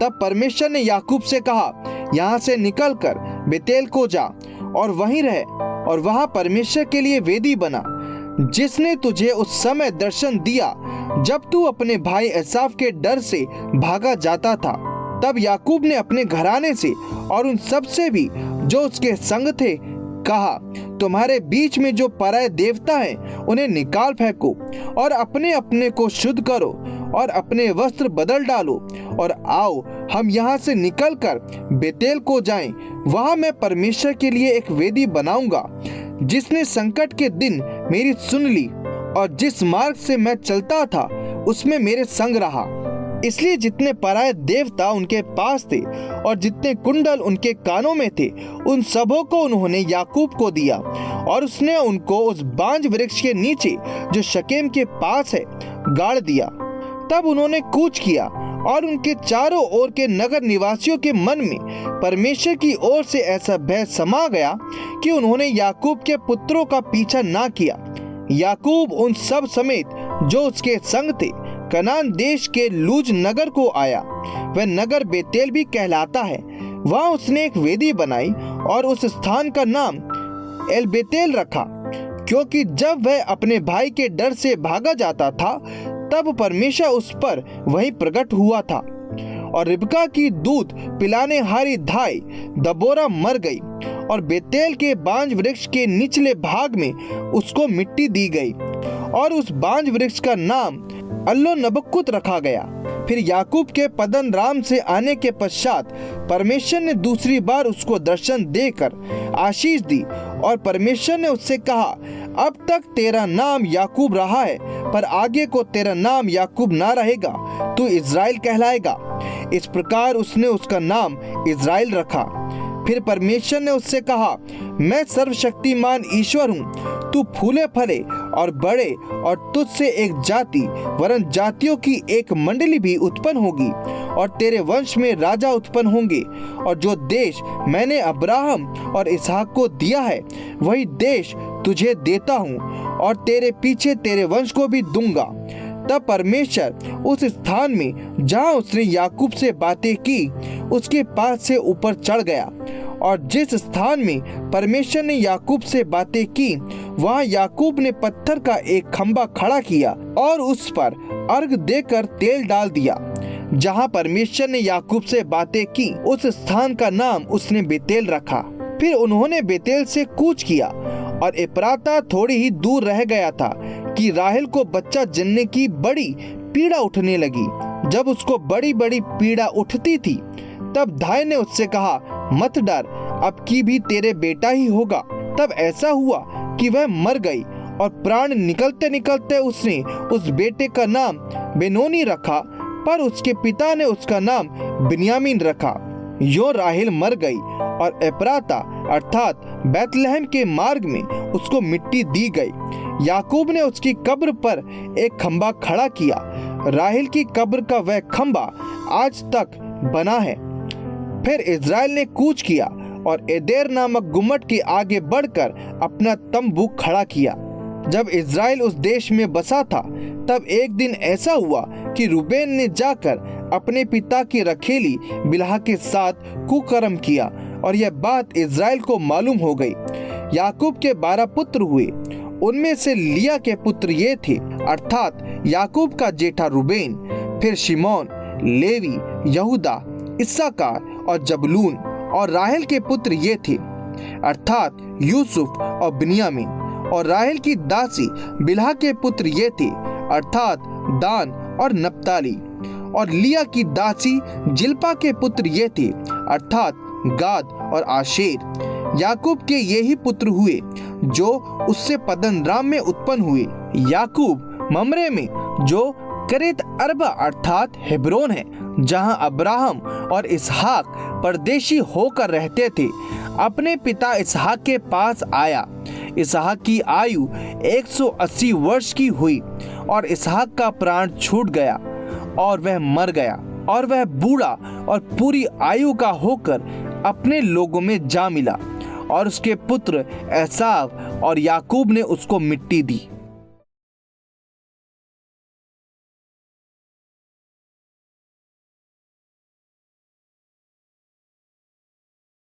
तब परमेश्वर ने याकूब से कहा, यहाँ से निकलकर बेतेल को जा और वहीं रह, और वहां परमेश्वर के लिए वेदी बना, जिसने तुझे उस समय दर्शन दिया जब तू अपने भाई एसाव के डर से भागा जाता था। तब याकूब ने अपने घराने से और उन सब से भी जो उसके संग थे कहा, तुम्हारे बीच में जो पराये देवता हैं उन्हें निकाल फेंको और अपने अपने को शुद्ध करो और अपने वस्त्र बदल डालो और आओ हम यहाँ से निकलकर बेतेल को जाएं। वहाँ मैं परमेश्वर के लिए एक वेदी बनाऊंगा, जिसने संकट के दिन मेरी सुन ली और जिस मार्ग से मैं चलता था उसमें मेरे संग रहा। इसलिए जितने पराये देवता उनके पास थे और जितने कुंडल उनके कानों में थे, उन सबों को उन्होंने याकूब को दिया और उसने उनको उस बांज वृक्ष के नीचे जो शकेम के पास है गाड़ दिया। तब उन्होंने कूच किया और उनके चारों ओर के नगर निवासियों के मन में परमेश्वर की ओर से ऐसा भय समा गया कि उन्होंने याकूब के पुत्रों का पीछा ना किया। याकूब उन सब समेत जो उसके संग थे कनान देश के लूज नगर को आया। वह नगर बेतेल भी कहलाता है। वहाँ उसने एक वेदी बनाई और उस स्थान का नाम एल बेतेल रखा, क्योंकि जब वह अपने भाई के डर से भागा जाता था तब परमेश्वर उस पर वहीं प्रकट हुआ था। और रिबका की दूध पिलाने हारी धाई दबोरा मर गई और बेतेल के बांज वृक्ष के निचले भाग में उसको मिट्टी दी गई और उस बांज वृक्ष का नाम अल्लो नबक्कुत रखा गया। फिर याकूब के पद्दन राम से आने के पश्चात परमेश्वर ने दूसरी बार उसको दर्शन देकर आशीष दी और परमेश्वर ने उससे कहा, अब तक तेरा नाम याकूब रहा है, पर आगे को तेरा नाम याकूब ना रहेगा, तू इज़राइल कहलाएगा। इस प्रकार उसने उसका नाम इज़राइल रखा। फिर परमेश्वर ने उससे कहा, मैं सर्वशक्तिमान ईश्वर हूँ, तू फूले फले और बढ़े और तुझसे एक जाति वरन जातियों की एक मंडली भी उत्पन्न होगी और तेरे वंश में राजा उत्पन्न होंगे। और जो देश मैंने अब्राहम और इसहाक को दिया है वही देश तुझे देता हूँ और तेरे पीछे तेरे वंश को भी दूंगा। तब परमेश्वर उस स्थान में जहाँ उसने याकूब से बातें की उसके पास से ऊपर चढ़ गया और जिस स्थान में परमेश्वर ने याकूब से बातें की वहाँ याकूब ने पत्थर का एक खंबा खड़ा किया और उस पर अर्घ देकर तेल डाल दिया। जहाँ परमेश्वर ने याकूब से बातें की उस स्थान का नाम उसने बेतेल रखा। फिर उन्होंने बेतेल से कूच किया और एप्राता थोड़ी ही दूर रह गया था कि राहेल को बच्चा जनने की बड़ी पीड़ा उठने लगी। जब उसको बड़ी बड़ी पीड़ा उठती थी तब धाय ने उससे कहा, मत डर, अब की भी तेरे बेटा ही होगा। तब ऐसा हुआ कि वह मर गई और प्राण निकलते निकलते उसने उस बेटे का नाम बेनोनी रखा, पर उसके पिता ने उसका नाम बिन्यामीन रखा। यो राहेल मर गई और एप्राता अर्थात बैतलहम के मार्ग में उसको मिट्टी दी गई। याकूब ने उसकी कब्र पर एक खंबा खड़ा किया। राहेल की कब्र का वह खंबा आज तक बना है। फिर इज़राइल ने कूच किया और एदेर नामक गुम्मट के आगे बढ़कर अपना तंबू खड़ा किया। जब इज़राइल उस देश में बसा था तब एक दिन ऐसा हुआ कि रूबेन ने जाकर अपने पिता की रखेली बिल्हा के साथ कुकर्म किया और यह बात इज़राइल को मालूम हो गई। याकूब के 12 पुत्र हुए। उनमें से लिया के पुत्र ये थे, अर्थात याकूब का जेठा रूबेन, फिर शिमोन, लेवी, यहूदा, इस्साकार और जबूलून। और राहेल के पुत्र ये थे, अर्थात यूसुफ और बिन्यामीन। और राहेल की दासी बिल्हा के पुत्र ये थे, अर्थात दान और नप्ताली। और लिया की दासी जिल्पा के पुत्र ये थे, अर्थात गाद और आशेर। याकूब के यही पुत्र हुए जो उससे पद्दनराम में उत्पन्न हुए। याकूब ममरे में जो करेत अरबा अर्थात हेब्रोन है, जहां अब्राहम और इसहाक परदेशी होकर रहते थे, अपने पिता इसहाक के पास आया। इसहाक की आयु 180 वर्ष की हुई और इसहाक का प्राण छूट गया और वह मर गया और वह बूढ़ा और पूरी आयु का होकर अपने लोगों में जा मिला और उसके पुत्र एसाव और याकूब ने उसको मिट्टी दी।